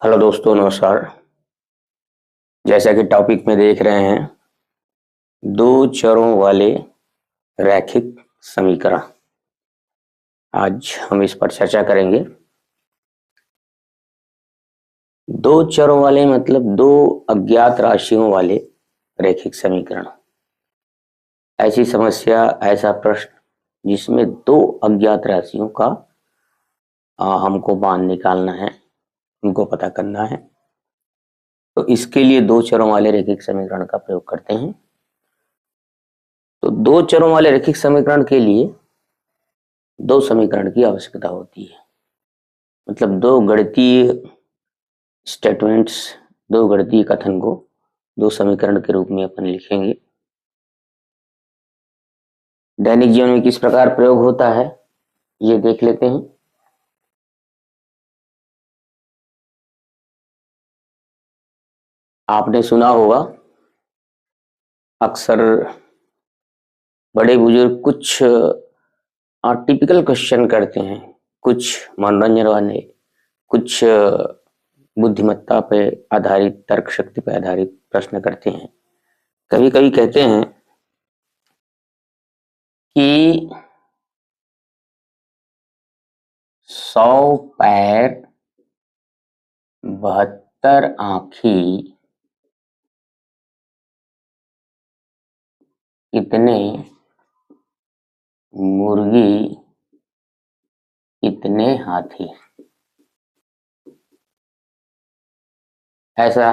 Hello दोस्तों, नमस्कार। जैसा कि टॉपिक में देख रहे हैं, दो चरों वाले रैखिक समीकरण। आज हम इस पर चर्चा करेंगे। दो चरों वाले मतलब दो अज्ञात राशियों वाले रैखिक समीकरण। ऐसी समस्या, ऐसा प्रश्न जिसमें दो अज्ञात राशियों का हमको मान निकालना है, उनको पता करना है। तो इसके लिए दो चरों वाले रैखिक समीकरण का प्रयोग करते हैं। तो दो चरों वाले रैखिक समीकरण के लिए दो समीकरण की आवश्यकता होती है। मतलब दो गणितीय स्टेटमेंट्स, दो गणितीय कथन को दो समीकरण के रूप में अपन लिखेंगे। दैनिक जीवन में किस प्रकार प्रयोग होता है ये देख लेते हैं। आपने सुना होगा, अक्सर बड़े बुजुर्ग कुछ टिपिकल क्वेश्चन करते हैं, कुछ मनोरंजन वाले, कुछ बुद्धिमत्ता पे आधारित, तर्क शक्ति पे आधारित प्रश्न करते हैं। कभी कभी कहते हैं कि 100 पैर 72 आँखी कितने मुर्गी कितने हाथी। ऐसा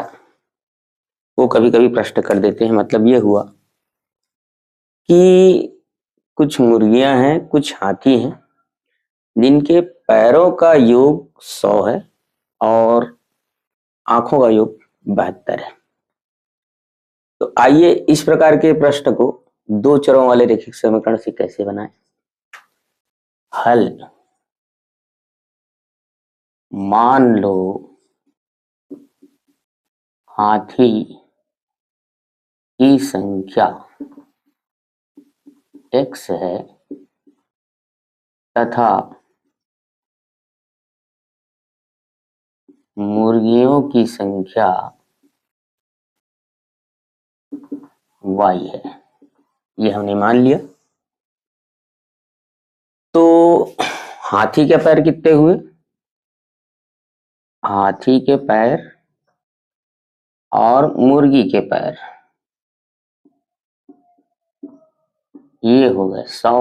वो कभी कभी प्रश्न कर देते हैं। मतलब ये हुआ कि कुछ मुर्गियां हैं, कुछ हाथी हैं, जिनके पैरों का योग 100 है और आंखों का योग 72 है। तो आइए इस प्रकार के प्रश्न को दो चरों वाले रैखिक समीकरण से कैसे बनाएं। हल: मान लो हाथी की संख्या x है तथा मुर्गियों की संख्या y है। ये हमने मान लिया। तो हाथी के पैर कितने हुए? हाथी के पैर और मुर्गी के पैर ये हो गए 100।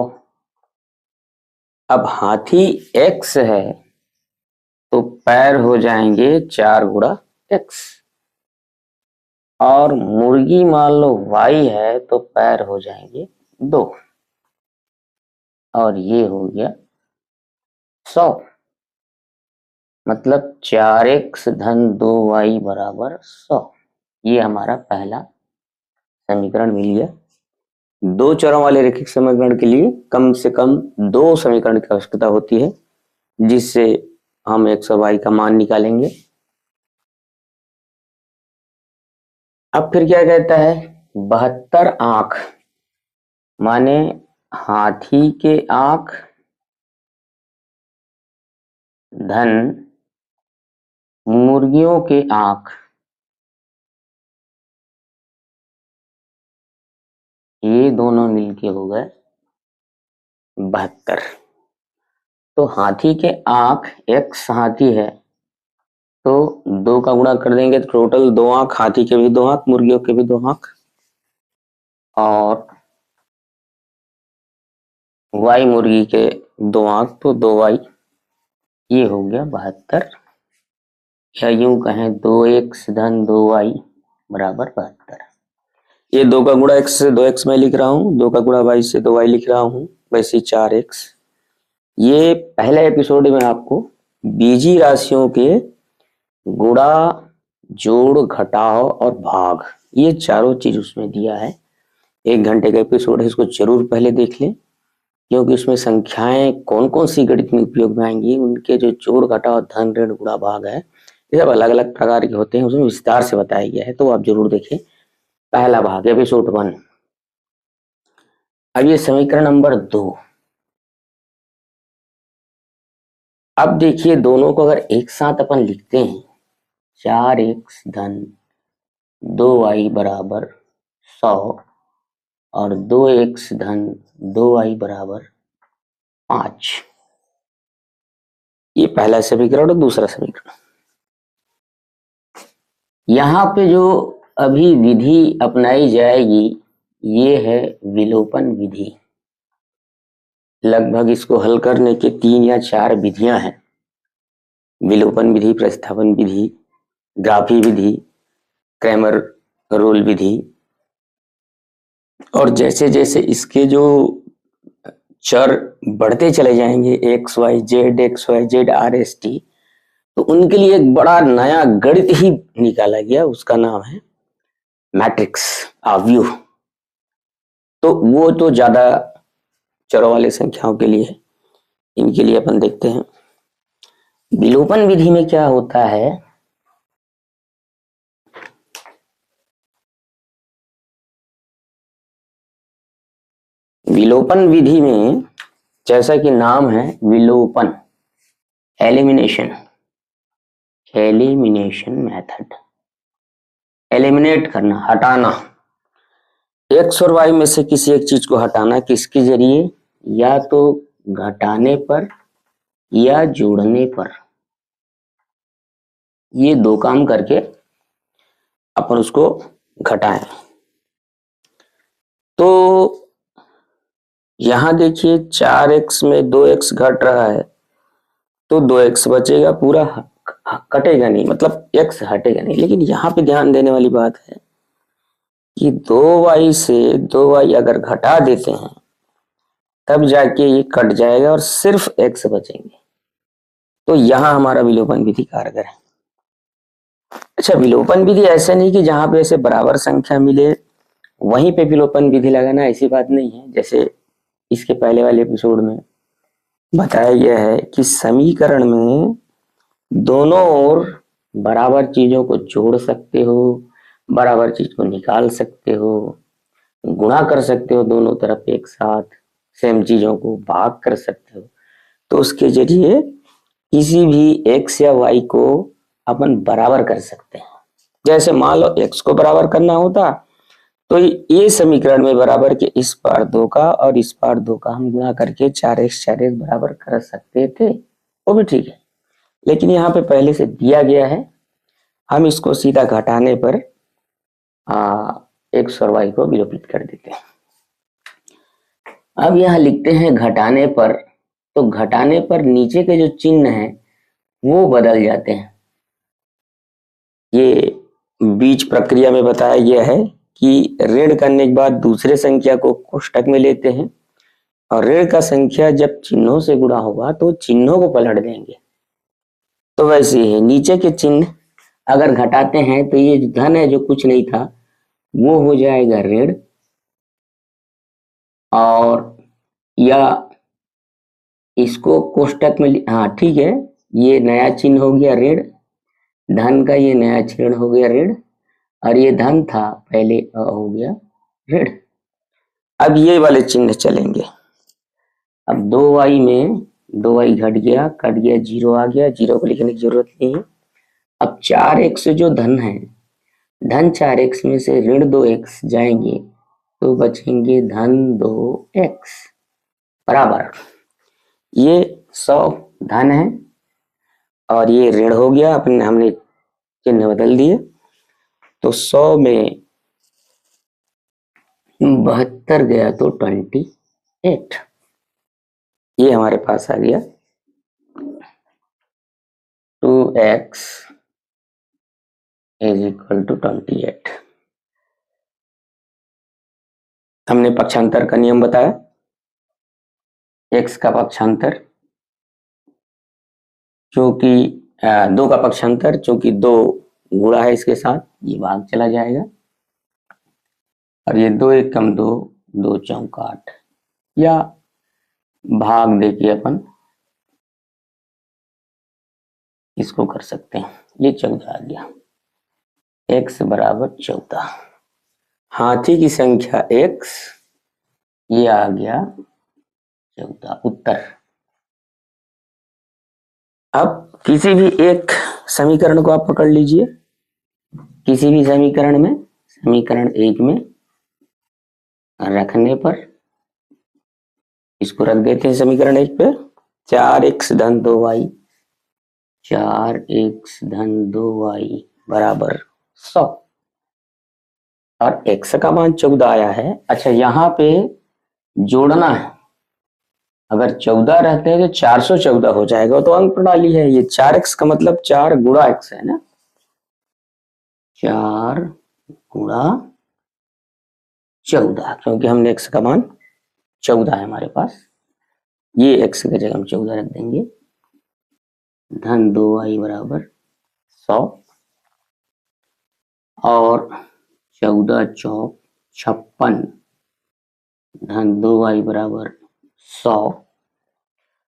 अब हाथी x है तो पैर हो जाएंगे 4 गुणा x, और मुर्गी मान लो y है तो पैर हो जाएंगे 2, और ये हो गया 100। मतलब 4x धन 2y बराबर 100। ये हमारा पहला समीकरण मिल गया। दो चरों वाले रैखिक समीकरण के लिए कम से कम दो समीकरण की आवश्यकता होती है, जिससे हम 100y का मान निकालेंगे। अब फिर क्या कहता है? 72 आंख माने हाथी के आंख धन मुर्गियों के आंख, ये दोनों मिलके हो गए 72। तो हाथी के आंख x हाथी है तो 2 का गुणा कर देंगे तो टोटल 2 आंख, हाथी के भी 2 आंख, मुर्गियों के भी 2 आंख, और y मुर्गी के 2 आंख तो 2y। ये हो गया 72, या यूं कहें 2x धन 2y बराबर 72। ये 2 का गुणा x से 2x मैं लिख रहा हूँ, 2 का गुणा y से 2y लिख रहा हूँ, वैसे 4x। ये पहले एपिसोड में आपको बीजी राशियों के गुणा, जोड़, घटाव और भाग, ये चारों चीज उसमें दिया है। 1 घंटे का एपिसोड है, इसको जरूर पहले देख लें, क्योंकि उसमें संख्याएं कौन कौन सी गणित में उपयोग में आएंगी, उनके जो जोड़, घटाव, धन, ऋण, गुणा, भाग है, ये सब अलग अलग प्रकार के होते हैं, उसमें विस्तार से बताया गया है, तो आप जरूर देखें। पहला भाग एपिसोड 1। अब ये समीकरण नंबर 2। अब देखिए, दोनों को अगर एक साथ अपन लिखते हैं 4x धन 2y बराबर 100 और 2x धन 2y बराबर 5। ये पहला समीकरण और दूसरा समीकरण। यहाँ पे जो अभी विधि अपनाई जाएगी ये है विलोपन विधि। लगभग इसको हल करने के 3 या 4 विधियां हैं। विलोपन विधि, प्रतिस्थापन विधि, ग्राफी विधि, क्रैमर रोल विधि। और जैसे जैसे इसके जो चर बढ़ते चले जाएंगे X Y Z R S T, तो उनके लिए एक बड़ा नया गणित ही निकाला गया, उसका नाम है मैट्रिक्स आव्यूह। तो वो तो ज्यादा चरों वाले संख्याओं के लिए है, इनके लिए अपन देखते हैं। विलोपन विधि में क्या होता है, विलोपन विधि में जैसा कि नाम है विलोपन, एलिमिनेशन मेथड, एलिमिनेट करना, हटाना, एक्स और वाई में से किसी एक चीज को हटाना, किसके जरिए, या तो घटाने पर या जोड़ने पर। ये दो काम करके अपन उसको घटाएं। तो यहां देखिए 4x में 2x घट रहा है तो 2x बचेगा, पूरा कटेगा नहीं, मतलब x हटेगा नहीं। लेकिन यहाँ पे ध्यान देने वाली बात है कि 2y से 2y अगर घटा देते हैं तब जाके ये कट जाएगा और सिर्फ x बचेंगे। तो यहां हमारा विलोपन विधि कारगर है। अच्छा, विलोपन विधि ऐसा नहीं कि जहां पे ऐसे बराबर संख्या मिले वहीं पे विलोपन विधि लगाना, ऐसी बात नहीं है। जैसे इसके पहले वाले एपिसोड में बताया गया है कि समीकरण में दोनों ओर बराबर चीजों को जोड़ सकते हो, बराबर चीज को निकाल सकते हो, गुणा कर सकते हो दोनों तरफ एक साथ, सेम चीजों को भाग कर सकते हो। तो उसके जरिए किसी भी x या y को अपन बराबर कर सकते हैं। जैसे मान लो x को बराबर करना होता तो ये समीकरण में बराबर के इस पार 2 का और इस पार 2 का हम गुणा करके 4x बराबर कर सकते थे, वो भी ठीक है। लेकिन यहाँ पे पहले से दिया गया है, हम इसको सीधा घटाने पर x और y को विलोपित कर देते हैं। अब यहाँ लिखते हैं घटाने पर, तो घटाने पर नीचे के जो चिन्ह है वो बदल जाते हैं। ये बीज प्रक्रिया में बताया गया है कि ऋण करने के बाद दूसरे संख्या को कोष्टक में लेते हैं और ऋण का संख्या जब चिन्हों से गुणा होगा तो चिन्हों को पलट देंगे। तो वैसे ही नीचे के चिन्ह अगर घटाते हैं तो ये धन है जो कुछ नहीं था वो हो जाएगा ऋण, और या इसको कोष्टक में, हाँ ठीक है, ये नया चिन्ह हो गया ऋण, धन का ये नया चिन्ह हो गया ऋण, और ये धन था पहले हो गया ऋण। अब ये वाले चिन्ह चलेंगे। अब 2y में 2y घट गया, कट गया, 0 आ गया, 0 को लिखने की जरूरत नहीं है। अब 4x जो धन है, धन 4x में से ऋण 2x जाएंगे तो बचेंगे धन 2x बराबर, ये 100 धन है और ये ऋण हो गया, अपने हमने चिन्ह बदल दिए। तो 100 में 72 गया तो 28, ये हमारे पास आ गया 2x इज इक्वल टू 28। हमने पक्षांतर का नियम बताया, x का पक्षांतर क्योंकि 2 का पक्षांतर, चूंकि 2 गुणा है इसके साथ, ये भाग चला जाएगा, और ये 2 1 कम 2, 2 चौक 8, या भाग देखिए अपन इसको कर सकते हैं, ये 14 आ गया, x बराबर 14, हाथी की संख्या x, ये आ गया 14 उत्तर। अब किसी भी एक समीकरण को आप पकड़ लीजिए, किसी भी समीकरण में, समीकरण 1 में रखने पर इसको रख देते हैं समीकरण 1 पे, 4x धन 2y, 4x धन 2y बराबर 100 और x का मान 14 आया है। अच्छा यहाँ पे जोड़ना है, अगर 14 रहते हैं तो 414 हो जाएगा, तो अंक प्रणाली है ये। 4x का मतलब 4 गुणा x है ना, 4 गुणा 14, क्योंकि हमने x का मान 14 है हमारे पास, ये x की जगह हम 14 रख देंगे, धन 2y बराबर 100 और 14 चौक 56 धन 2y बराबर 100,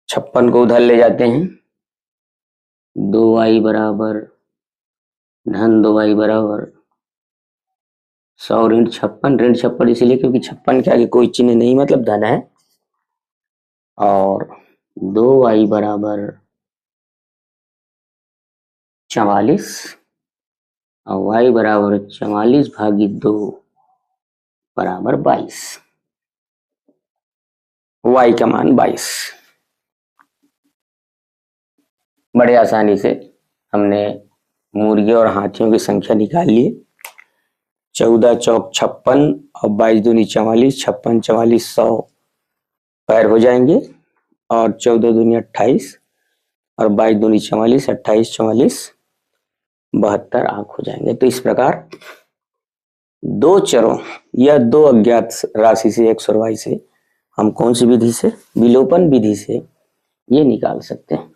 56 को उधर ले जाते हैं, 2y बराबर धन 2y बराबर 100 ऋण 56, ऋण 56 इसीलिए क्योंकि 56 के आगे कोई चिन्ह नहीं, मतलब धन है, और 2y बराबर 44 और y बराबर 44 भागी 2 बराबर 22, y का मान 22। बड़े आसानी से हमने मुर्गियों और हाथियों की संख्या निकाल ली। 14 चौक 56 और 22 दूनी 44, 56 44 100 पैर हो जाएंगे, और 14 दूनी 28 और 22 दूनी 44, 28 44 72 आंक हो जाएंगे। तो इस प्रकार दो चरों या दो अज्ञात राशि से x और y से हम कौन सी विधि से, विलोपन विधि से ये निकाल सकते हैं।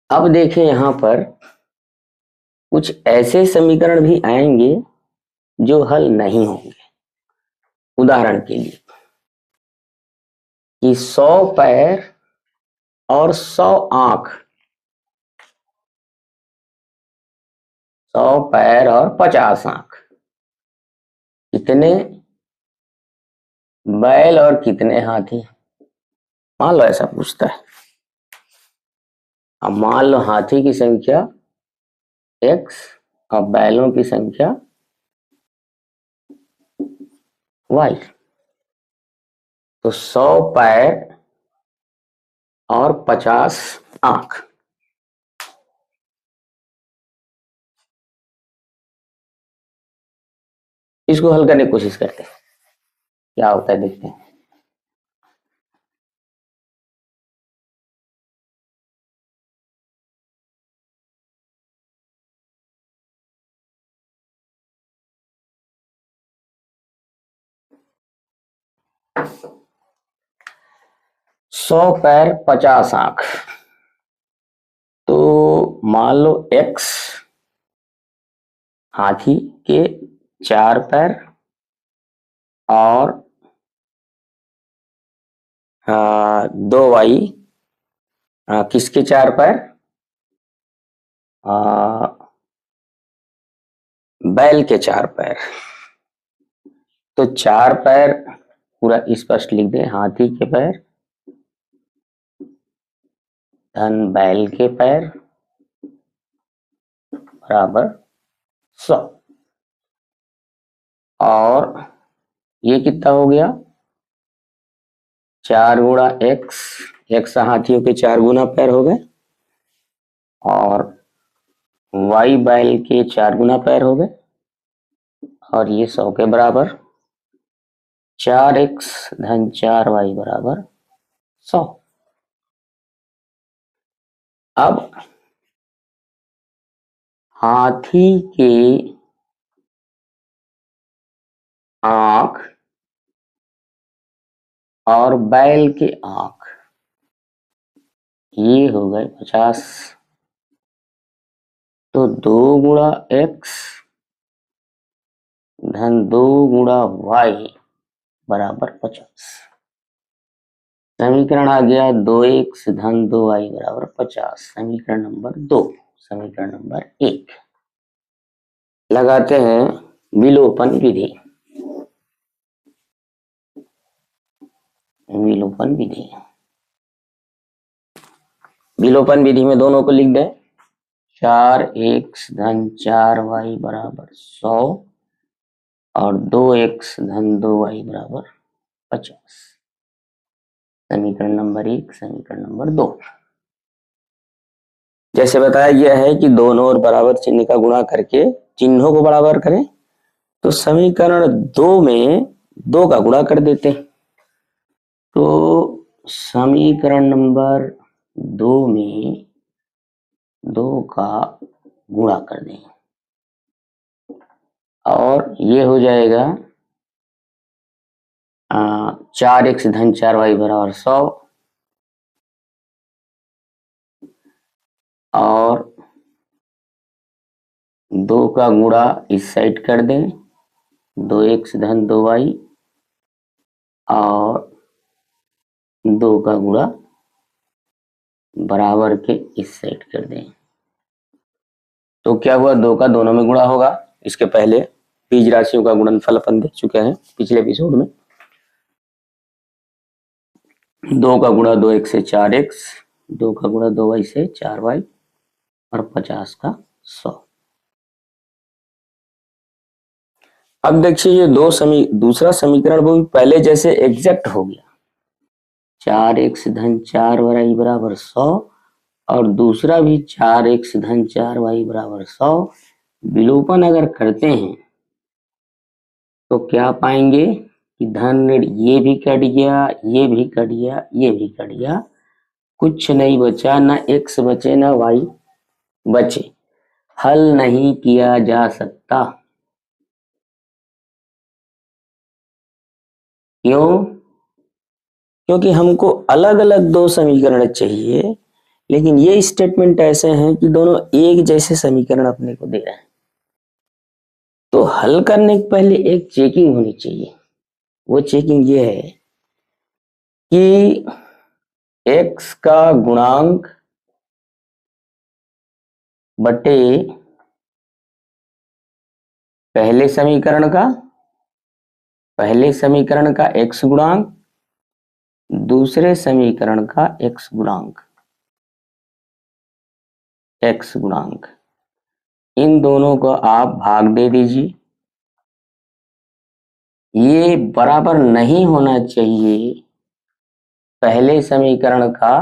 अब देखें यहां पर कुछ ऐसे समीकरण भी आएंगे जो हल नहीं होंगे। उदाहरण के लिए कि 100 पैर और 100 आंख, 100 पैर और 50 आंख, कितने बैल और कितने हाथी, मान लो ऐसा पूछता है। अब मान लो हाथी की संख्या x और बैलों की संख्या y, तो 100 पैर और 50 आंख। इसको हल करने की कोशिश करते हैं, क्या होता है देखते हैं। सौ पैर 50 आंख, तो मान लो x हाथी के 4 पैर और 2y किसके 4 पैर, बैल के 4 पैर। तो 4 पैर पूरा स्पष्ट लिख दें, हाथी के पैर धन बैल के पैर बराबर 100, और ये कितना हो गया, 4 गुणा x, x हाथियों के 4 गुना पैर हो गए, और y बैल के 4 गुना पैर हो गए, और ये 100 के बराबर, 4x धन 4y बराबर 100। अब हाथी के आंख और बैल के आंख ये हो गए 50, तो 2 गुणा x धन 2 गुणा y बराबर 50। समीकरण आ गया 2x धन 2y बराबर 50, समीकरण नंबर 2। समीकरण नंबर 1 लगाते हैं विलोपन विधि। विलोपन विधि विलोपन विधि में दोनों को लिख दें, 4x धन 4y बराबर 100 और 2x धन 2y बराबर 50। समीकरण नंबर 1, समीकरण नंबर 2। जैसे बताया गया है कि दोनों ओर बराबर चिन्ह का गुणा करके चिन्हों को बराबर करें, तो समीकरण 2 में 2 का गुणा कर देते हैं। तो समीकरण नंबर 2 में 2 का गुणा कर दें और ये हो जाएगा 4x धन 4y बराबर 100 और 2 का गुणा इस साइड कर दें, 2x धन 2y और 2 का गुणा बराबर के इस साइड कर दें। तो क्या हुआ, 2 का दोनों में गुणा होगा। इसके पहले बीज राशियों का गुणनफल अपन देख चुके हैं पिछले एपिसोड में। 2 का गुणा 2x से 4x, 2 का गुणा 2y से 4y और 50 का 100। अब देखिए ये दूसरा समीकरण वो भी पहले जैसे एग्जैक्ट हो गया, 4x धन 4y बराबर 100 और दूसरा भी 4x धन 4y बराबर 100। विलोपन अगर करते हैं तो क्या पाएंगे कि धन ये भी कट गया, ये भी कट गया, ये भी कट गया, कुछ नहीं बचा, ना x बचे ना y बचे। हल नहीं किया जा सकता। क्यों? क्योंकि हमको अलग अलग 2 समीकरण चाहिए, लेकिन ये स्टेटमेंट ऐसे हैं कि दोनों एक जैसे समीकरण अपने को दे रहे हैं। तो हल करने के पहले एक चेकिंग होनी चाहिए। वो चेकिंग ये है कि x का गुणांक बटे पहले समीकरण का x गुणांक, दूसरे समीकरण का x गुणांक, इन दोनों को आप भाग दे दीजिए। ये बराबर नहीं होना चाहिए पहले समीकरण का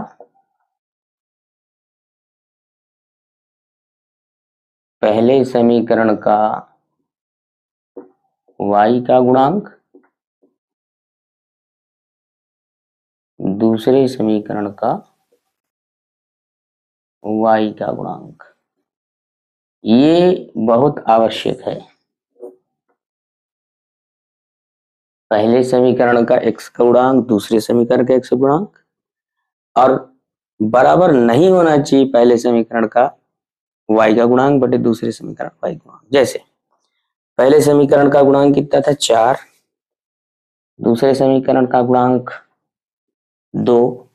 y का गुणांक, दूसरे समीकरण का y का गुणांक। ये बहुत आवश्यक है। पहले समीकरण का x का गुणांक, दूसरे समीकरण का x गुणांक, और बराबर नहीं होना चाहिए पहले समीकरण का y का गुणांक बटे दूसरे समीकरण का y गुणांक। जैसे पहले समीकरण का गुणांक कितना था, 4, दूसरे समीकरण का गुणांक 2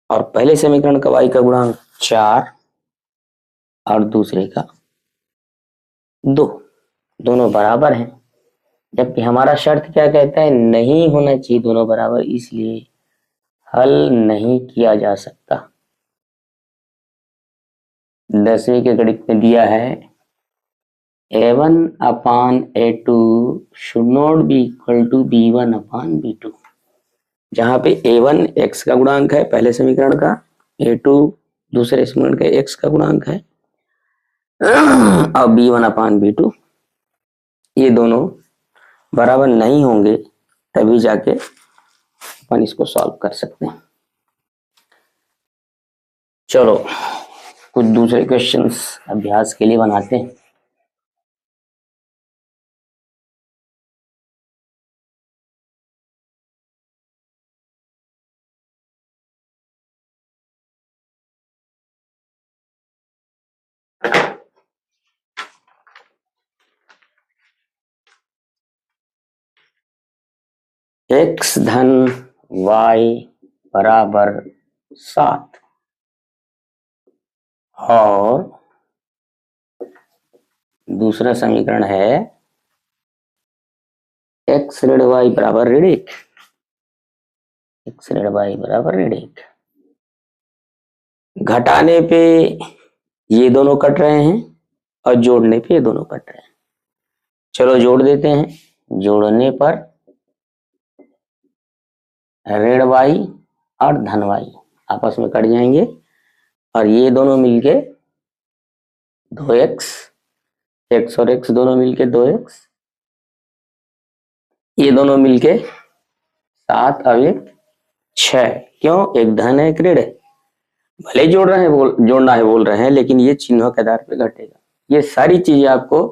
और पहले समीकरण का y का गुणांक 4 और दूसरे का 2, दोनों बराबर हैं। जबकि हमारा शर्त क्या कहता है, नहीं होना चाहिए दोनों बराबर, इसलिए हल नहीं किया जा सकता। 10वीं के गणित में दिया है a1 upon a2 should not be equal to b1 upon b2, जहां पे a1 x का गुणांक है पहले समीकरण का, a2 दूसरे समीकरण का x का गुणांक है और b1 अपान b2, ये दोनों बराबर नहीं होंगे, तभी जाके अपन इसको सॉल्व कर सकते हैं। चलो कुछ दूसरे क्वेश्चंस अभ्यास के लिए बनाते हैं। x धन y बराबर 7 और दूसरा समीकरण है x ऋण y बराबर ऋण 1, x ऋण y बराबर ऋण 1। घटाने पे ये दोनों कट रहे हैं और जोड़ने पे ये दोनों कट रहे हैं। चलो जोड़ देते हैं। जोड़ने पर ऋण y और धन y आपस में कट जाएंगे और ये दोनों मिलके 2x, x और x दोनों मिलके 2x, ये दोनों मिलके 7 और 1 6। क्यों? एक धन है एक ऋण है। भले जोड़ रहे हैं जोड़ना है बोल रहे हैं, लेकिन ये चिन्हों के आधार पर घटेगा। ये सारी चीजें आपको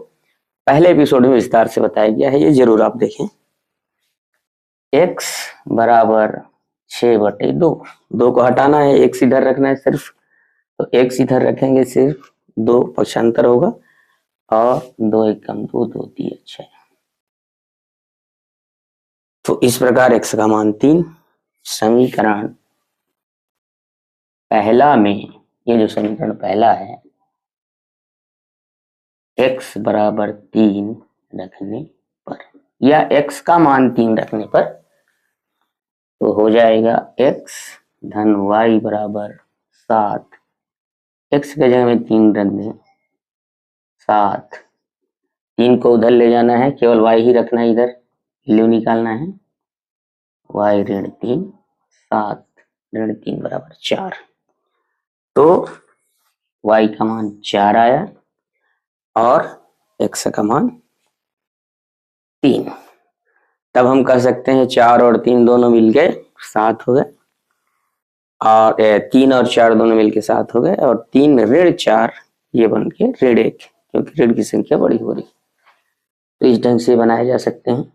पहले एपिसोड में विस्तार से बताया गया है, ये जरूर आप देखें। x बराबर 6/2, 2 को हटाना है, x इधर रखना है सिर्फ, तो x इधर रखेंगे सिर्फ, 2 पक्षांतर होगा और 2 एकम 2, 2 3 6। तो इस प्रकार x का मान 3। समीकरण पहला में, ये जो समीकरण पहला है, x बराबर 3 रखने पर या x का मान 3 रखने पर तो हो जाएगा x धन y बराबर 7। x के जगह में 3 रख दें, 7। 3 को उधर ले जाना है, केवल y ही रखना है, इधर वैल्यू निकालना है। y ऋण 3, 7 ऋण 3 बराबर 4। तो y का मान 4 आया और x का मान 3। तब हम कह सकते हैं 4 और 3 दोनों मिल गए 7 हो गए, और 3 और 4 दोनों मिलके 7 हो गए, और 3 ऋण 4 ये बन के ऋण 1, क्योंकि ऋण की संख्या बड़ी हो रही। तो इस ढंग से बनाए जा सकते हैं।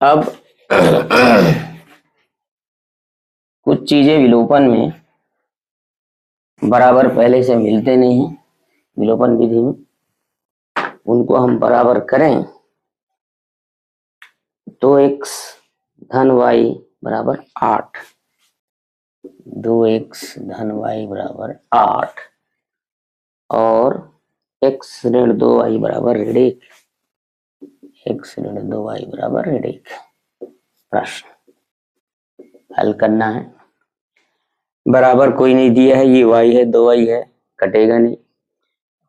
अब कुछ चीजें विलोपन में बराबर पहले से मिलते नहीं हैं, विलोपन विधि में, उनको हम बराबर करें। 2x धन y बराबर 8, 2x धन y बराबर 8 और x ऋण 2y बराबर ऋण 1, x ऋण 2y बराबर ऋण 1। प्रश्न हल करना है। बराबर कोई नहीं दिया है, ये y है 2y है, कटेगा नहीं,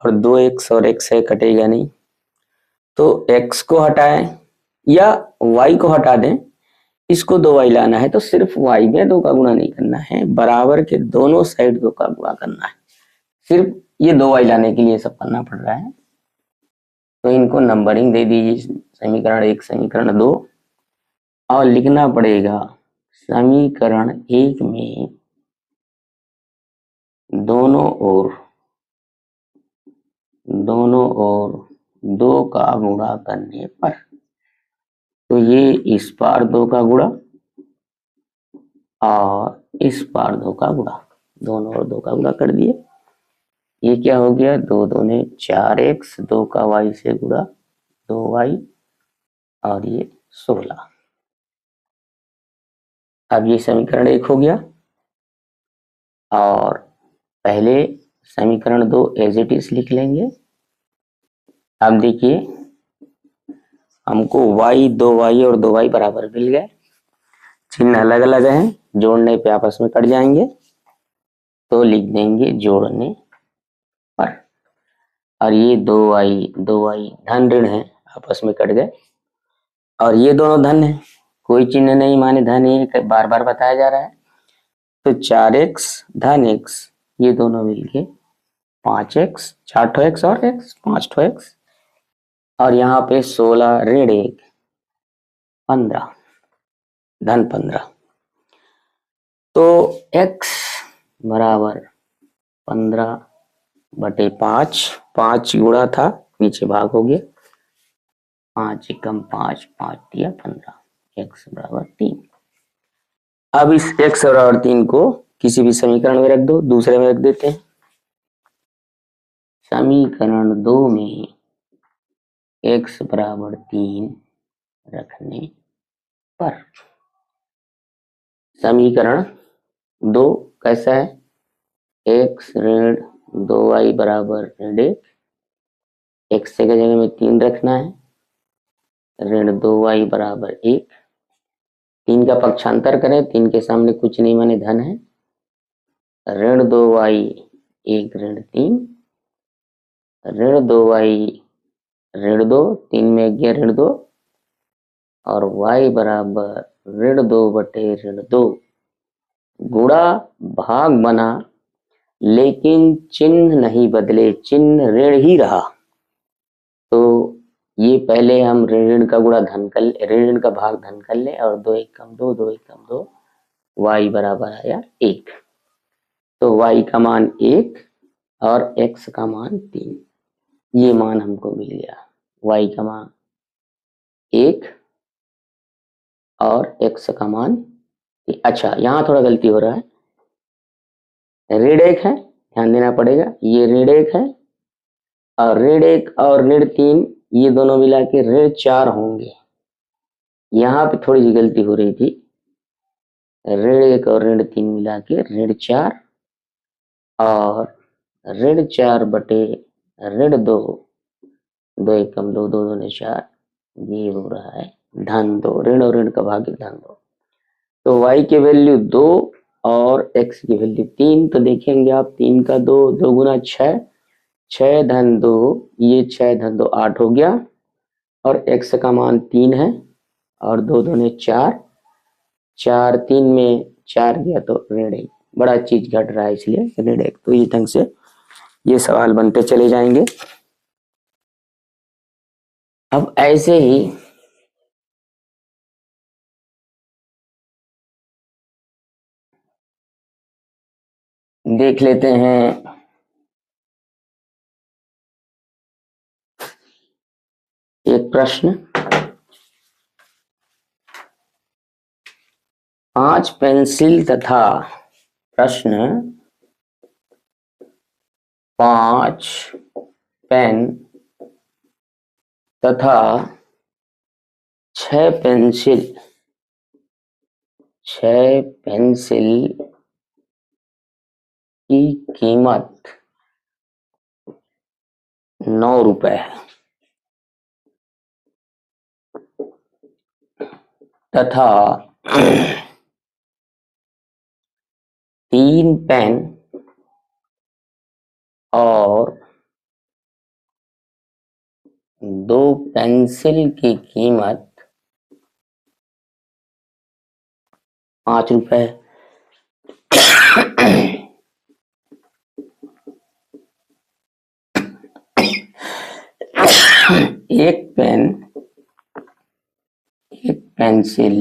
और 2x और x है, कटेगा नहीं। तो x को हटाएं या y को हटा दें, इसको 2y लाना है तो सिर्फ y में 2 का गुणा नहीं करना है, बराबर के दोनों साइड 2 का गुणा करना है। सिर्फ ये 2y लाने के लिए सब करना पड़ रहा है। तो इनको नंबरिंग दे दीजिए, समीकरण 1 समीकरण 2, और लिखना पड़ेगा समीकरण 1 में दोनों ओर 2 का गुणा करने पर, तो ये इस पार 2 का गुणा और इस पार 2 का गुणा, दोनों ओर 2 का गुणा कर दिए। ये क्या हो गया, 2 दूने 4x, 2 का y से गुणा 2y, और ये 16। अब ये समीकरण 1 हो गया, और पहले समीकरण 2 एज इट इज लिख लेंगे। अब देखिए हमको y 2y और 2y बराबर मिल गए, चिन्ह अलग अलग हैं, जोड़ने पे आपस में कट जाएंगे, तो लिख देंगे जोड़ने पर। और ये 2y धन ऋण है, आपस में कट गए, और ये दोनों धन है, कोई चिन्ह नहीं माने धन ही बार बार बताया जा रहा है। तो 4x धन x, ये दोनों मिलके 5x, 4x और x 5x, और यहाँ पे 16 ऋण 1 15 धन 15। तो x बराबर 15/5, 5 गुणा था नीचे भाग हो गया, 5 एकम 5, 5 दिया 15, x बराबर 3। अब इस x बराबर 3 को किसी भी समीकरण में रख दो, दूसरे में रख देते हैं। समीकरण 2 में x बराबर 3 रखने पर समीकरण 2 कैसा है, x ऋण 2y बराबर ऋण 1, x के जगह में 3 रखना है, ऋण 2y बराबर 1, 3 का पक्षांतर करें, 3 के सामने कुछ नहीं माने धन है, ऋण 2y 1 ऋण 3, ऋण 2y ऋण 2, 3 में गया ऋण 2 और y बराबर ऋण 2 बटे ऋण 2, गुणा भाग बना लेकिन चिन्ह नहीं बदले, चिन्ह ऋण ही रहा। तो ये पहले हम ऋण का गुणा धन कर ले, ऋण का भाग धन कर ले और 2 1 कम 2, 2 1 कम 2, y बराबर आया 1। तो y का मान 1 और x का मान 3, ये मान हमको मिल गया। y का मान 1 और x का मान 3। अच्छा, यहाँ थोड़ा गलती हो रहा है, ऋण 1 है, ध्यान देना पड़ेगा, ये ऋण 1 है और ऋण 1 और ऋण 3 ये दोनों मिला के ऋण 4 होंगे। यहाँ पे थोड़ी सी गलती हो रही थी, ऋण 1 और ऋण 3 मिला के ऋण 4 और ऋण 4 बटे ऋण 2, 2 1 कम 2, 2 2 4, ये हो रहा है धन 2, ऋण और ऋण का भाग धन 2। तो y की वैल्यू 2 और x की वैल्यू 3। तो देखेंगे आप 3 का 2, 2 गुना 6, 6 धन 2, ये 6 धन 2 8 हो गया और x का मान 3 है और 2 दूने 4, 4 3 में 4 गया तो ऋण 1, बड़ा चीज घट रहा है इसलिए ऋण 1। तो इस ढंग से ये सवाल बनते चले जाएंगे। अब ऐसे ही देख लेते हैं एक प्रश्न, 5 पेंसिल तथा प्रश्न 5 पेन तथा 6 पेंसिल की कीमत 9 रुपए है तथा 3 पेन और 2 पेंसिल की कीमत 5 रुपए है। एक पेंसिल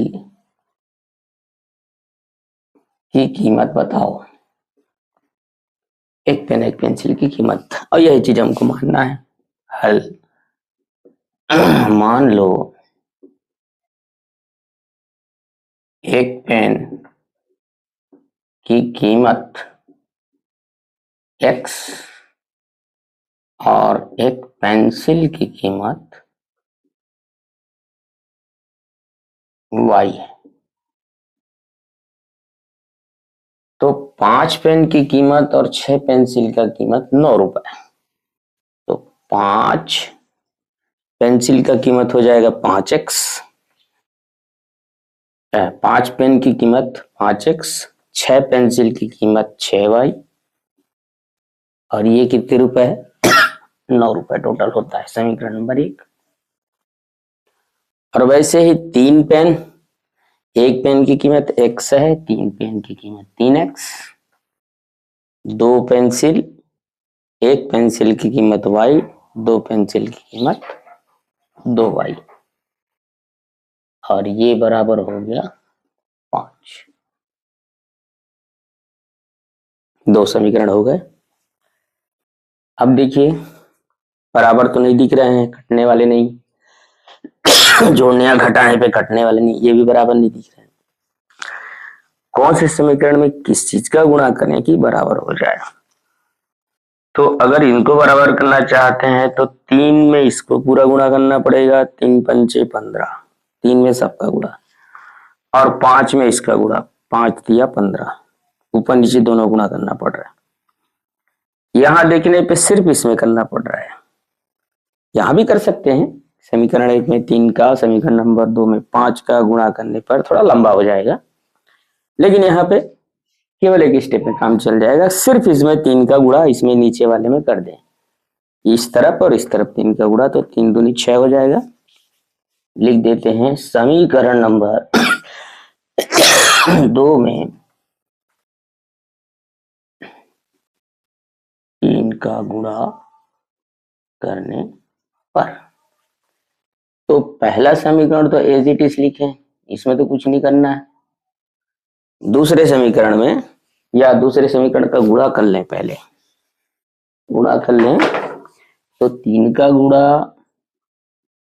की कीमत बताओ, एक पेन एक पेंसिल की कीमत, और यही चीज हमको मानना है। हल, मान लो एक पेन की कीमत x और एक पेंसिल की कीमत y है। तो 5 पेन की कीमत और 6 पेंसिल का कीमत 9 रुपए। तो 5 पेंसिल का कीमत हो जाएगा 5x, 5 पेन की कीमत 5x, 6 पेंसिल की कीमत 6y और ये कितने रुपए है? 9 रुपए टोटल होता है समीकरण नंबर 1। और वैसे ही 3 पेन, एक पेन की कीमत x है, 3 पेन की कीमत 3x, 2 पेंसिल, एक पेंसिल की कीमत y, 2 पेंसिल की कीमत 2y और ये बराबर हो गया 5। 2 समीकरण हो गए। अब देखिए बराबर तो नहीं दिख रहे हैं, घटने वाले नहीं, जोड़ने या घटाने पे घटने वाले नहीं, ये भी बराबर नहीं दिख रहे हैं। कौन से समीकरण में किस चीज का गुणा करें कि बराबर हो जाए? तो अगर इनको बराबर करना चाहते हैं तो 3 में इसको पूरा गुणा करना पड़ेगा, 3 पंचे 15, 3 में सबका गुणा और 5 में इसका गुणा, 5 दिया 15, ऊपर नीचे दोनों गुणा करना पड़ रहा है। यहां देखने पे सिर्फ इसमें करना पड़ रहा है, यहां भी कर सकते हैं, समीकरण 1 में 3 का, समीकरण नंबर 2 में 5 का गुणा करने पर थोड़ा लंबा हो जाएगा, लेकिन यहाँ पे केवल एक स्टेप में काम चल जाएगा। सिर्फ इसमें 3 का गुणा इसमें नीचे वाले में कर दें, इस तरफ और इस तरफ 3 का गुणा, तो 3 दूनी 6 हो जाएगा। लिख देते हैं समीकरण नंबर 2 में 3 का गुणा करने पर। तो पहला समीकरण तो एज इट इज लिखे, इसमें तो कुछ नहीं करना है। दूसरे समीकरण में या दूसरे समीकरण का गुणा कर लें, पहले गुणा कर लें, तो 3 का गुणा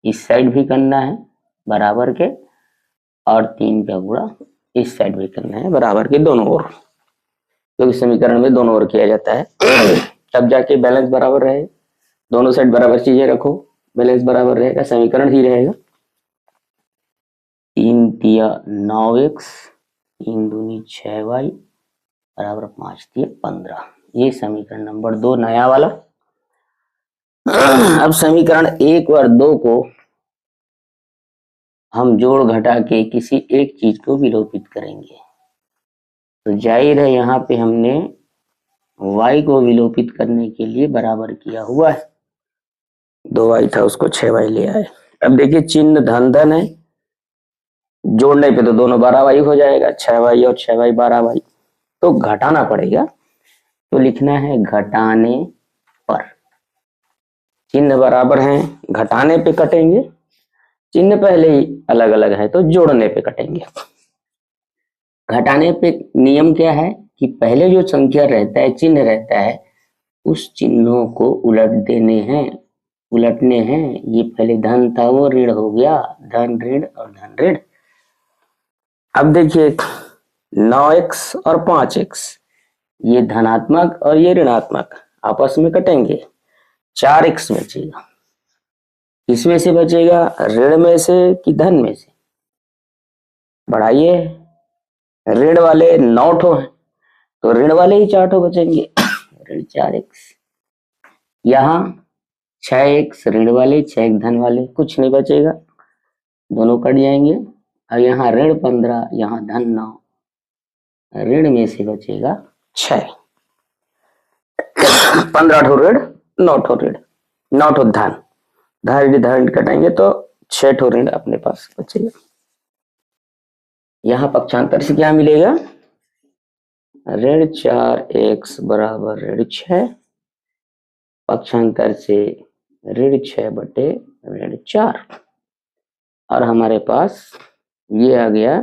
इस साइड भी करना है बराबर के, और 3 का गुणा इस साइड भी करना है बराबर के, दोनों ओर, क्योंकि तो समीकरण में दोनों ओर किया जाता है। तब जाके बैलेंस बराबर रहे। दोनों साइड बराबर चीजें रखो, बैलेंस बराबर रहेगा, समीकरण ही रहेगा। 3 तिया 9x, 3 दूनी 6y बराबर 5 तिया 15। ये समीकरण नंबर 2 नया वाला। अब समीकरण 1 और 2 को हम जोड़ घटा के किसी एक चीज को विलोपित करेंगे, तो जाहिर है यहाँ पे हमने y को विलोपित करने के लिए बराबर किया हुआ है, 2y था उसको 6y ले आए। अब देखिए चिन्ह धन धन है, जोड़ने पे तो दोनों 12y हो जाएगा, 6y और 6y 12y, तो घटाना पड़ेगा, तो लिखना है घटाने पर। चिन्ह बराबर हैं, घटाने पे कटेंगे, चिन्ह पहले ही अलग अलग है तो जोड़ने पे कटेंगे। घटाने पे नियम क्या है कि पहले जो संख्या रहता है, चिन्ह रहता है, उस चिन्हों को उलट देने हैं, उलटने हैं। ये पहले धन था, वो ऋण हो गया, धन ऋण और धन ऋण। अब देखिए 9x और 5x, ये धनात्मक और ये ऋणात्मक आपस में कटेंगे, 4x बचेगा। किसमें से बचेगा, ऋण में से कि धन में से? बढ़ाइए, ऋण वाले 9 ठो हैं तो ऋण वाले ही 4 ठो बचेंगे, ऋण 4x। यहाँ 6x ऋण वाले, 6 धन वाले, कुछ नहीं बचेगा, दोनों कट जाएंगे। और यहाँ ऋण 15, यहाँ धन 9, ऋण में से बचेगा 6। 15 ठो ऋण, 9 ठो ऋण, 9 ठो धन, धन धन कटेंगे तो 6 ठो ऋण अपने पास बचेगा। यहाँ पक्षांतर से क्या मिलेगा, ऋण 4x बराबर ऋण 6, पक्षांतर से ऋण 6 बटे ऋण 4, और हमारे पास ये आ गया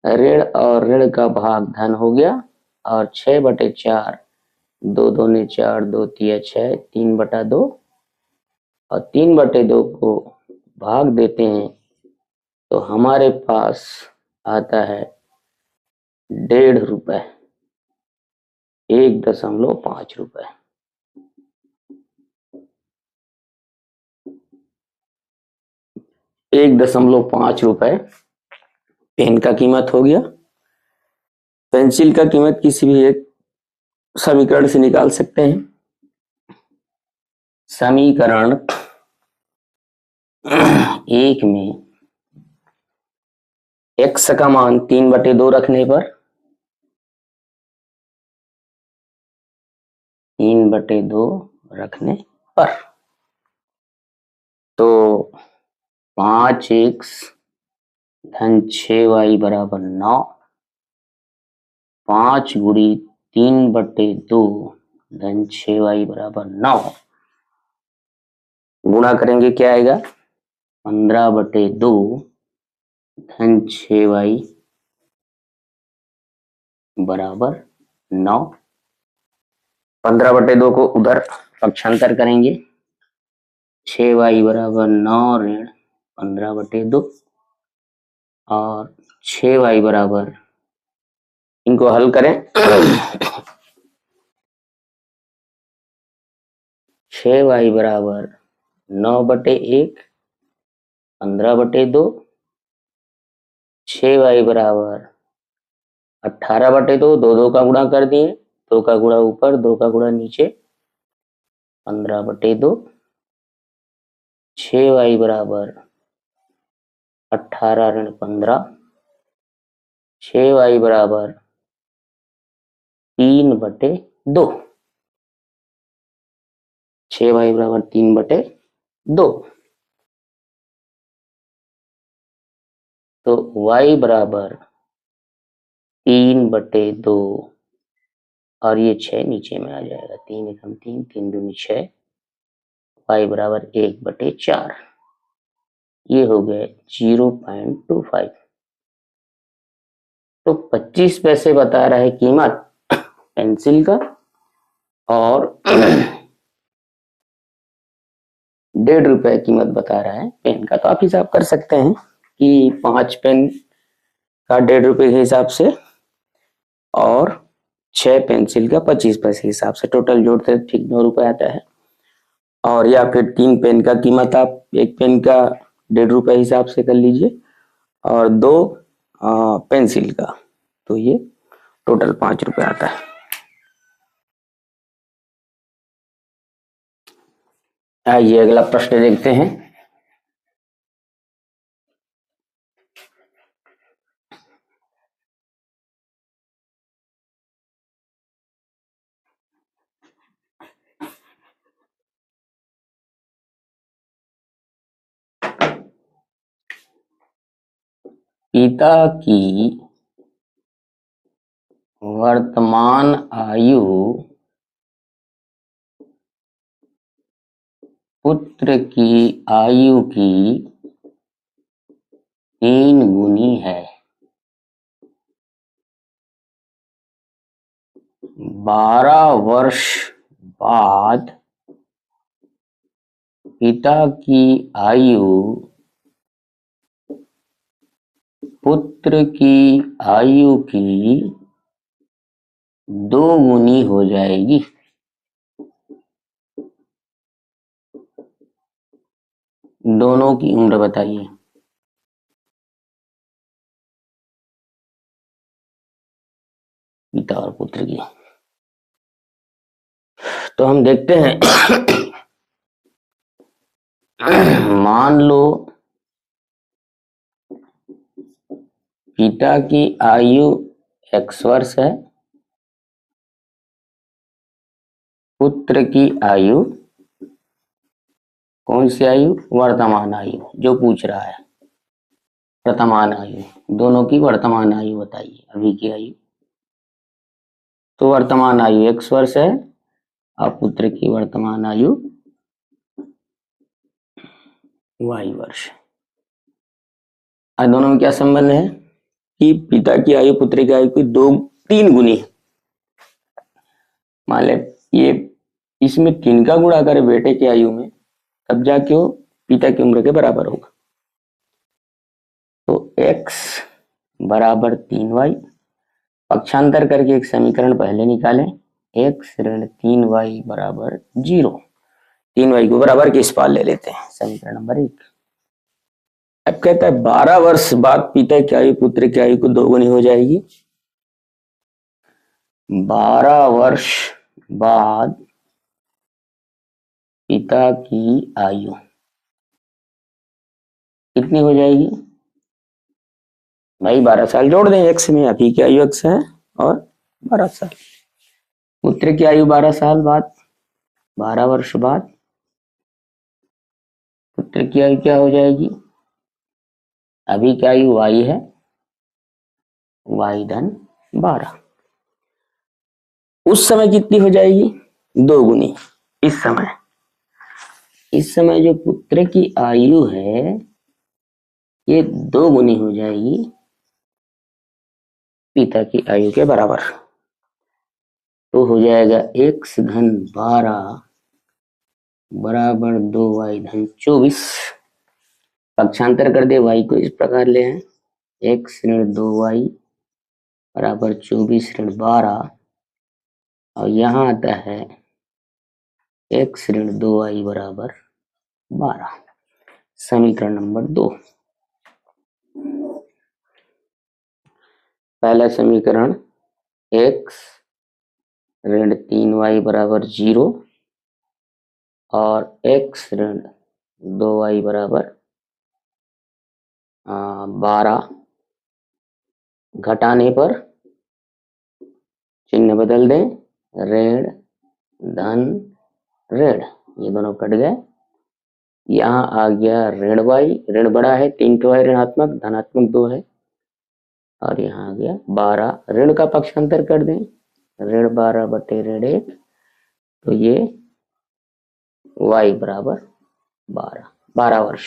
ऋण और ऋण का भाग धन हो गया, और 6 बटे 4, 2 दूनी 4, 2 तिया 6, 3 बटा 2, और 3 बटे 2 को भाग देते हैं तो हमारे पास आता है 1.5 रुपए, 1.5 रुपए। ₹1.5 पेन का कीमत हो गया। पेंसिल का कीमत किसी भी एक समीकरण से निकाल सकते हैं। समीकरण 1 में x का मान 3/2 रखने पर, 3/2 रखने पर, तो 5x धन 6y बराबर 9, 5 गुड़ी 3/2 धन 6y बराबर 9, गुणा करेंगे क्या आएगा, 15/2 धन 6y बराबर 9। 15/2 को उधर पक्षांतर करेंगे, 6y बराबर 9 ऋण 15/2, और 6y बराबर, इनको हल करें 6y बराबर 9/1, 15/2, 6y बराबर 18/2, 2 का गुणा कर दिए, 2 का गुणा ऊपर 2 का गुणा नीचे, 15/2, 6y बराबर 18 ऋण 15, 6y बराबर 3/2, 6y बराबर 3/2। तो y बराबर 3/2 और ये 6 नीचे में आ जाएगा, 3 एकम 3, 3 दूनी 6, y बराबर 1/4। ये हो गए 0.25। तो 25 पैसे बता रहा है कीमत पेंसिल का और 1.5 रुपए कीमत बता रहा है पेन का। तो आप हिसाब कर सकते हैं कि 5 पेन का 1.5 रुपए के हिसाब से और 6 पेंसिल का 25 पैसे के हिसाब से टोटल जोड़ते ठीक 9 रुपए आता है। और या फिर 3 पेन का कीमत आप एक पेन का 1.5 रुपए हिसाब से कर लीजिए और 2 पेंसिल का, तो ये टोटल 5 रुपए आता है। आइए अगला प्रश्न देखते हैं। पिता की वर्तमान आयु पुत्र की आयु की 3 गुनी है। 12 वर्ष बाद पिता की आयु पुत्र की आयु की 2 गुनी हो जाएगी। दोनों की उम्र बताइए। पिता और पुत्र की। तो हम देखते हैं मान लो पिता की आयु x वर्ष है, पुत्र की आयु कौन सी आयु? वर्तमान आयु, जो पूछ रहा है वर्तमान आयु। दोनों की वर्तमान आयु बताइए, अभी की आयु। तो वर्तमान आयु x वर्ष है और पुत्र की वर्तमान आयु y वर्ष। दोनों में क्या संबंध है कि पिता की आयु पुत्र की आयु की 3 गुनी है। मान ले ये इसमें 3 का गुणा करे बेटे की आयु में, तब जाके वो पिता की उम्र के बराबर होगा। तो x बराबर 3y, पक्षांतर करके एक समीकरण पहले निकालें। x ऋण 3y बराबर 0। 3y को बराबर किस पाल ले लेते हैं, समीकरण नंबर 1। अब कहता है 12 वर्ष बाद पिता की आयु पुत्र की आयु को 2 गुनी हो जाएगी। 12 वर्ष बाद पिता की आयु कितनी हो जाएगी भाई? 12 साल जोड़ दें x में, अभी की आयु x है और 12 साल। पुत्र की आयु 12 साल बाद, 12 वर्ष बाद पुत्र की आयु क्या हो जाएगी? अभी की आयु y है, y धन 12। उस समय कितनी हो जाएगी? 2 गुनी। इस समय जो पुत्र की आयु है ये 2 गुनी हो जाएगी पिता की आयु के बराबर। तो हो जाएगा x धन 12 बराबर 2y धन 24। पक्षांतर कर दे y को इस प्रकार ले हैं, x ऋण 2y बराबर 24 ऋण 12 और यहाँ आता है x ऋण 2y बराबर 12। समीकरण नंबर 2। पहला समीकरण x ऋण 3y बराबर 0 और x ऋण 2y बराबर 12, घटाने पर चिन्ह बदल दें, ऋण धन ऋण, ये दोनों कट गए। यहाँ आ गया ऋण y, ऋण बड़ा है 3 तो y ऋणात्मक, धनात्मक 2 है, और यहाँ आ गया 12, ऋण का पक्षांतर कर दें, ऋण 12 बटे ऋण 1, तो ये y बराबर 12 वर्ष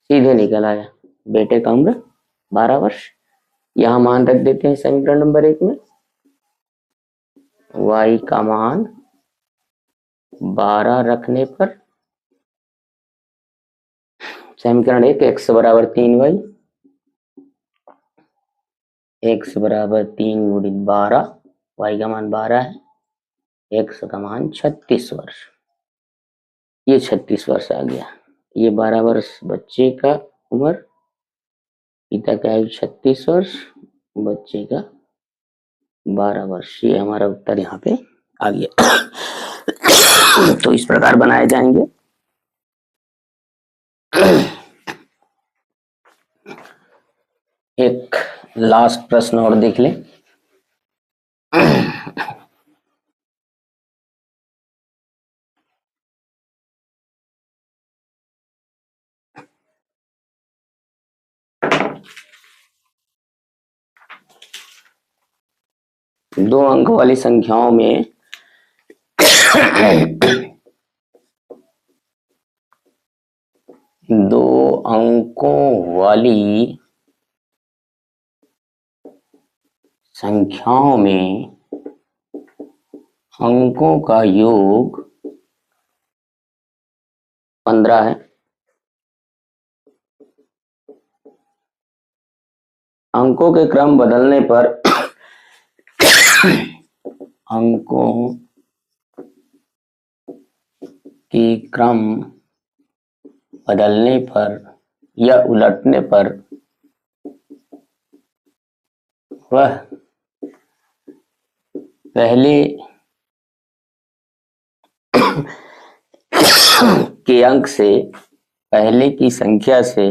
सीधे निकल आया। बेटे का उम्र 12 वर्ष। यहाँ मान रख देते हैं समीकरण नंबर 1 में, y का मान 12 रखने पर समीकरण 1 x बराबर 3y, x बराबर 3 गुणित 12, y का मान 12 है, x का मान 36 वर्ष, ये 36 वर्ष आ गया। ये 12 वर्ष बच्चे का उम्र, पिता का आयु 36 वर्ष, बच्चे का 12 वर्ष, ये हमारा उत्तर यहाँ पे आ गया। तो इस प्रकार बनाए जाएंगे। एक लास्ट प्रश्न और देख लें। दो अंक वाली संख्याओं में दो अंकों वाली संख्याओं में अंकों का योग 15 है। अंकों के क्रम बदलने पर अंकों के क्रम बदलने पर या उलटने पर वह पहले के अंक से, पहले की संख्या से,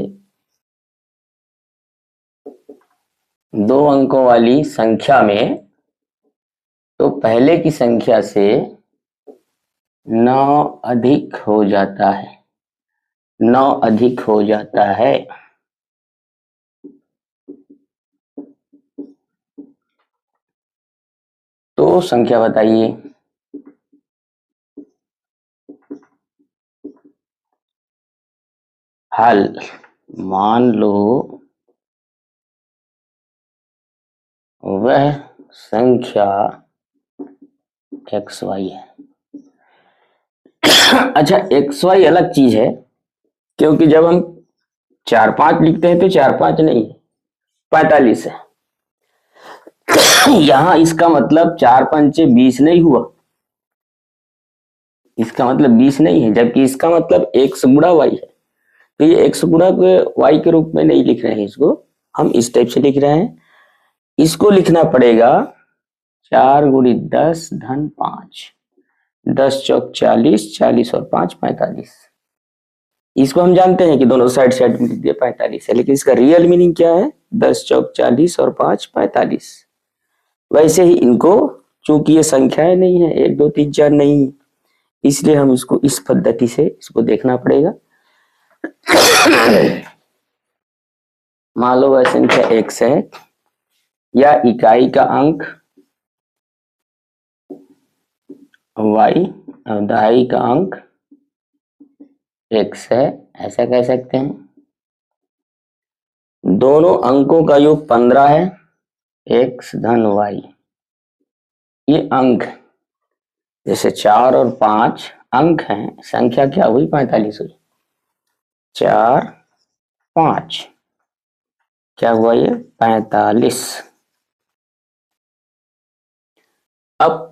दो अंकों वाली संख्या में तो पहले की संख्या से 9 अधिक हो जाता है, 9 अधिक हो जाता है। तो संख्या बताइए। हल, मान लो वह संख्या xy है। अच्छा, xy अलग चीज है, क्योंकि जब हम 4-5 लिखते हैं तो 4-5 नहीं 45 है। यहां इसका मतलब 4-5 20 नहीं हुआ, इसका मतलब 20 नहीं है, जबकि इसका मतलब x गुणा y है। तो ये x गुणा y के रूप में नहीं लिख रहे हैं, इसको हम इस टाइप से लिख रहे हैं। इसको लिखना पड़ेगा 4 गुणित 10 धन 5, 10 चौक 40, 40 और 5 45। इसको हम जानते हैं कि दोनों साइड में लिख दिया 45 है, लेकिन इसका रियल मीनिंग क्या है? 10 चौक 40 और 5 45। वैसे ही इनको, चूंकि ये संख्याएं नहीं है 1 2 3 4 नहीं, इसलिए हम इसको इस पद्धति से इसको देखना पड़ेगा। मान लो वह संख्या x है, या इकाई का अंक y और दहाई का अंक x है, ऐसा कह सकते हैं। दोनों अंकों का योग 15 है, x धन y, ये अंक, जैसे 4 और 5 अंक हैं, संख्या क्या हुई? 45 हुई। 4 5 क्या हुआ? ये 45। अब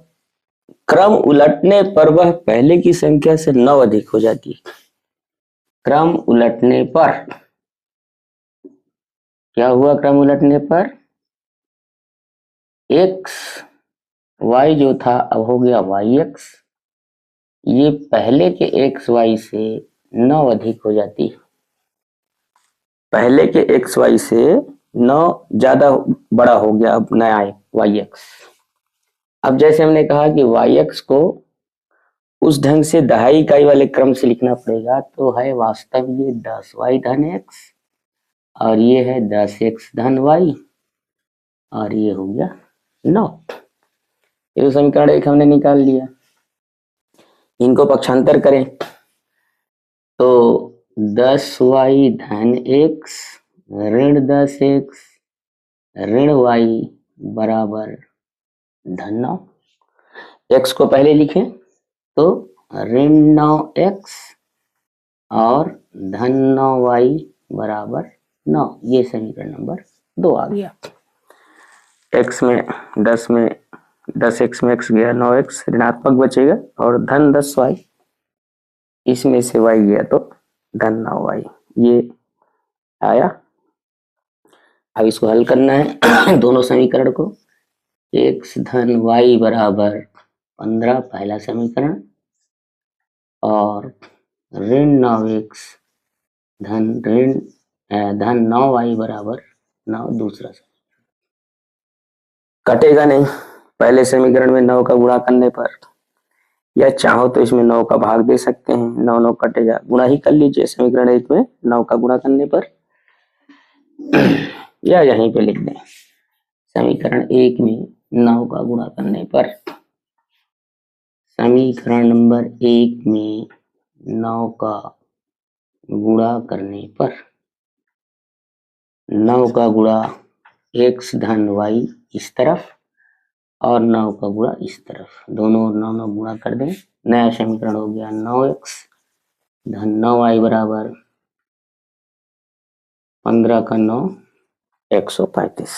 क्रम उलटने पर वह पहले की संख्या से 9 अधिक हो जाती है। क्रम उलटने पर क्या हुआ? क्रम उलटने पर x y जो था अब हो गया yx, ये पहले के एक्स वाई से 9 अधिक हो जाती है, पहले के एक्स वाई से 9 ज्यादा बड़ा हो गया अब नया वाई एक्स। अब जैसे हमने कहा कि वाई एक्स को उस ढंग से दहाई इकाई वाले क्रम से लिखना पड़ेगा, तो है वास्तव ये 10 वाई धन एक्स और ये है 10 एक्स धन वाई और ये हो गया 9। ये तो समीकरण एक हमने निकाल लिया। इनको पक्षांतर करें तो 10 वाई धन एक्स ऋण 10 एक्स ऋण वाई बराबर धन 9। एक्स को पहले लिखें तो ऋण 9 एक्स और धन 9 वाई बराबर 9। ये समीकरण नंबर 2 आ गया। एक्स में 10 एक्स में एक्स गया, 9 एक्स ऋणात्मक बचेगा और धन 10 वाई, इसमें से वाई गया तो धन 9 वाई, ये आया। अब इसको हल करना है दोनों समीकरण को। एक्स धन वाई बराबर 15 पहला समीकरण और ऋण 9 एक्स धन 9 वाई बराबर 9 दूसरा समीकरण। कटेगा नहीं, पहले समीकरण में 9 का गुणा करने पर, या चाहो तो इसमें 9 का भाग दे सकते हैं, 9 9 कटेगा, गुणा ही कर लीजिए समीकरण एक में 9 का गुणा करने पर या यहीं पे लिख दें समीकरण एक में 9 का गुणा करने पर। समीकरण नंबर एक में 9 का गुणा करने पर 9 का गुणा एक्स धन वाई इस तरफ और 9 का गुणा इस तरफ, दोनों 9 9 गुणा कर दें, नया समीकरण हो गया 9 एक्स धन 9 वाई बराबर 15 का 9 135।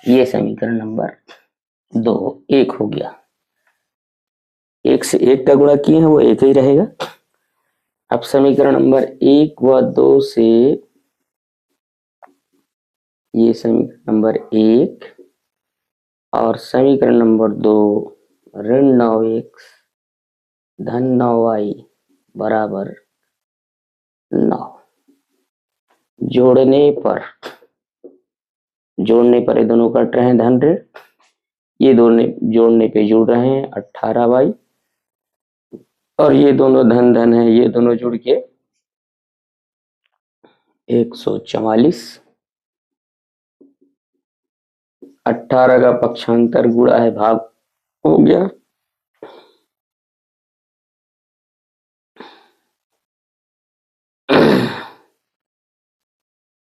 ये समीकरण नंबर 2 1 हो गया। एक से एक का गुणा किए हैं वो एक ही रहेगा। अब समीकरण नंबर 1 व 2 से ये समीकरण नंबर 1 और समीकरण नंबर 2 ऋण 9 एक्स धन 9 वाई बराबर 9। जोड़ने पर ये दोनों कट रहे हैं धन ऋण, ये दोनों जोड़ने पे जुड़ रहे हैं 18 वाई और ये दोनों धन धन है, ये दोनों जुड़ के 144। 18 का पक्षांतर गुणा है भाग हो गया,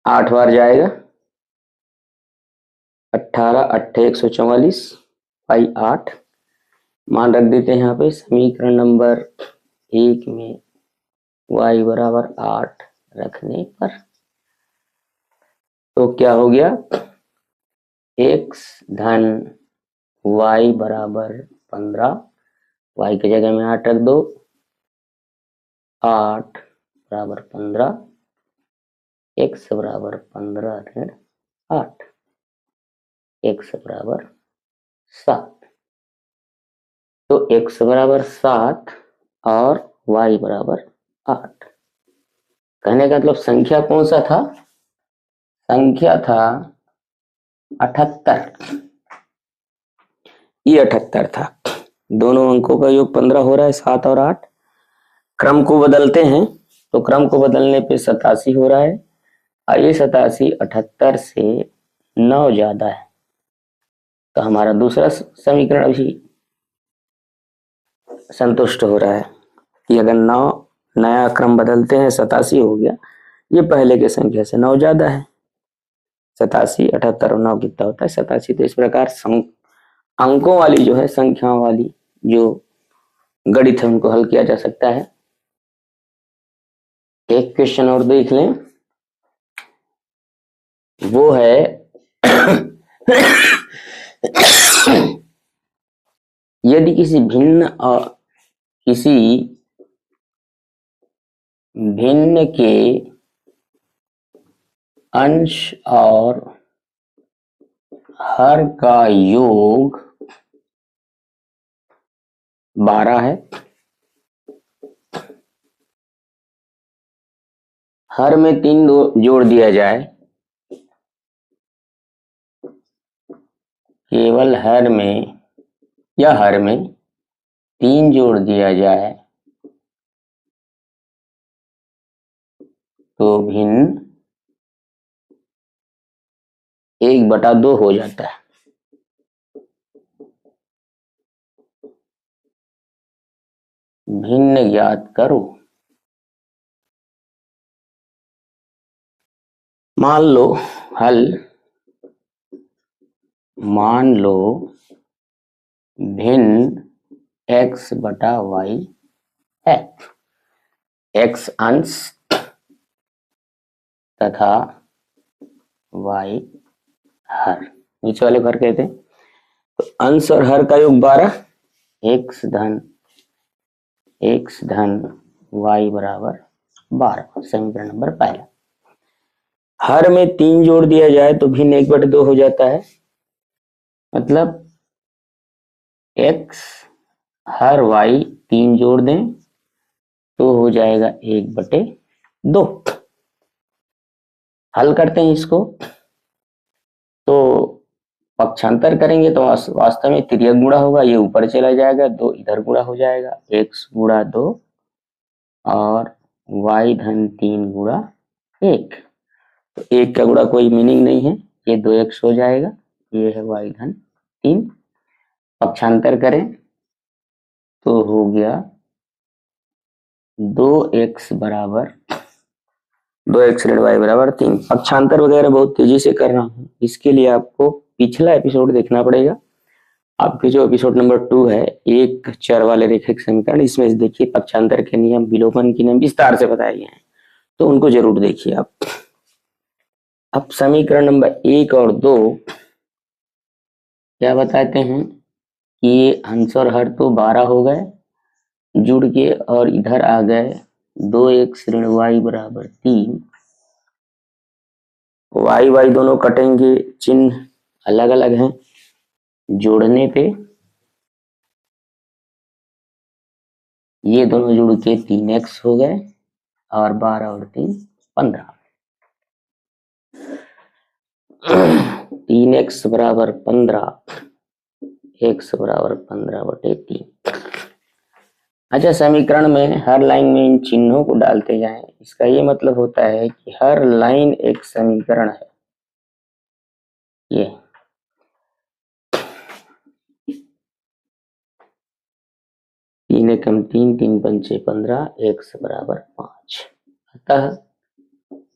8 बार जाएगा, 18 8 144 बाई 8 मान रख देते हैं यहाँ पे। समीकरण नंबर 1 में y बराबर 8 रखने पर तो क्या हो गया, x धन y बराबर 15, y की जगह में 8 रख दो, 8 बराबर 15, x बराबर 15 ऋण 8, x बराबर 7। तो x बराबर 7 और y बराबर 8। कहने का मतलब संख्या कौन सा था, संख्या था 78। ये 78 था, दोनों अंकों का योग 15 हो रहा है, 7 और 8। क्रम को बदलते हैं तो क्रम को बदलने पे 87 हो रहा है और ये 87 78 से 9 ज्यादा है, तो हमारा दूसरा समीकरण अभी संतुष्ट हो रहा है कि अगर 9 नया क्रम बदलते हैं 87 हो गया, ये पहले के संख्या से 9 ज्यादा है। 87 78 और 9 कितना होता है 87। तो इस प्रकार अंकों वाली जो है, संख्याओं वाली जो गणित है उनको हल किया जा सकता है। एक क्वेश्चन और देख लें, वो है यदि किसी भिन्न के अंश और हर का योग 12 है। हर में 3 जोड़ दिया जाए, केवल हर में या हर में 3 जोड़ दिया जाए तो भिन्न 1/2 हो जाता है। भिन्न ज्ञात करो। मान लो हल, मान लो भिन्न x/y है। x अंश तथा y हर, नीचे वाले को हर कहते हैं। तो अंश और हर का योग 12, x धन y बराबर 12, समीकरण नंबर पहला। हर में 3 जोड़ दिया जाए तो भिन्न 1/2 हो जाता है। मतलब x हर y 3 जोड़ दें तो हो जाएगा 1/2। हल करते हैं इसको, तो पक्षांतर करेंगे तो वास्तव में तिर्यक गुणा होगा, ये ऊपर चला जाएगा, 2 इधर गुणा हो जाएगा, x गुणा 2 और y धन 3 गुणा 1। तो 1 का गुणा कोई मीनिंग नहीं है, ये 2x हो जाएगा, ये है y धन 3। पक्षांतर करें तो हो गया 2x बराबर 2x ऋण y बराबर 3। पक्षांतर वगैरह बहुत तेजी से कर रहा हूँ, इसके लिए आपको पिछला एपिसोड देखना पड़ेगा। आपके जो एपिसोड नंबर 2 है, एक चर वाले रेखिक समीकरण, इसमें से देखिए पक्षांतर के नियम, विलोपन के नियम विस्तार से बताए गए हैं, तो उनको जरूर देखिए आप। अब समीकरण नंबर 1 और 2 क्या बताते हैं कि ये अंश और हर तो 12 हो गए जुड़ के, और इधर आ गए 2x ऋण y बराबर 3। y दोनों कटेंगे, चिन्ह अलग अलग हैं, जोड़ने पे ये दोनों जुड़ के 3x हो गए और 12 और 3 15। 3x बराबर 15, x बराबर 15/3। अच्छा, समीकरण में हर लाइन में इन चिन्हों को डालते जाएं। इसका ये मतलब होता है कि हर लाइन एक समीकरण है। ये 3 एकम 3, 3 पंचे 15, x बराबर 5। अतः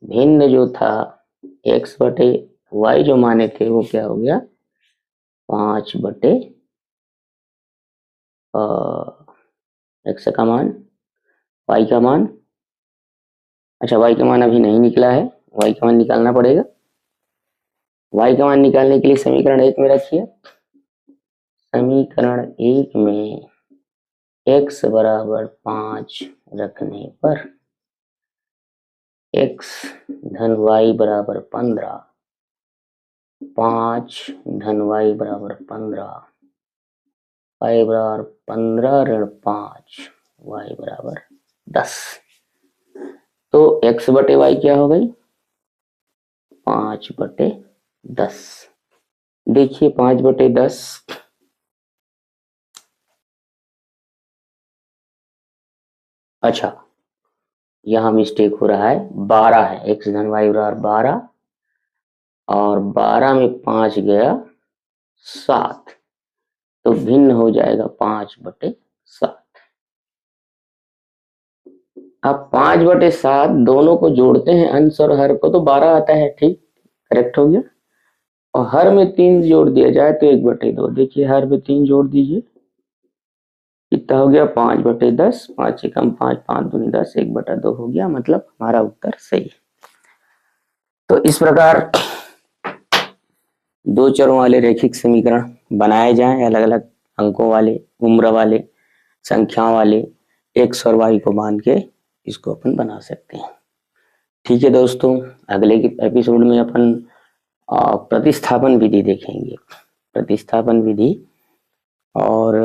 भिन्न जो था x/y जो माने थे वो क्या हो गया, 5/, x का मान, y का मान, अच्छा y का मान अभी नहीं निकला है, y का मान निकालना पड़ेगा। y का मान निकालने के लिए समीकरण 1 में रखिए। समीकरण 1 में x बराबर 5 रखने पर x धन y बराबर 15, 5 धन y बराबर 15, y बराबर 15 ऋण 5, y बराबर 10। तो x/y क्या हो गई, 5/10। देखिए 5/10, अच्छा यहाँ मिस्टेक हो रहा है, 12 है, x धन y बराबर 12 और 12 में 5 गया 7, तो भिन्न हो जाएगा 5/7। अब 5/7 दोनों को जोड़ते हैं, अंश और हर को, तो 12 आता है, ठीक, करेक्ट हो गया। और हर में 3 जोड़ दिया जाए तो 1/2। देखिए हर में 3 जोड़ दीजिए, कितना हो गया, 5/10, 5 से कम 5, 5 दूनी 10, 1/2 हो गया। मतलब हमारा उत्तर सही है। तो इस प्रकार 2 चरों वाले रैखिक समीकरण बनाए जाएं, अलग अलग अंकों वाले, उम्र वाले, संख्याओं वाले, x और y को मान के इसको अपन बना सकते हैं। ठीक है दोस्तों, अगले के एपिसोड में अपन प्रतिस्थापन विधि देखेंगे, प्रतिस्थापन विधि, और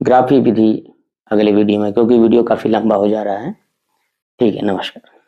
ग्राफी विधि अगले वीडियो में, क्योंकि वीडियो काफी लंबा हो जा रहा है। ठीक है, नमस्कार।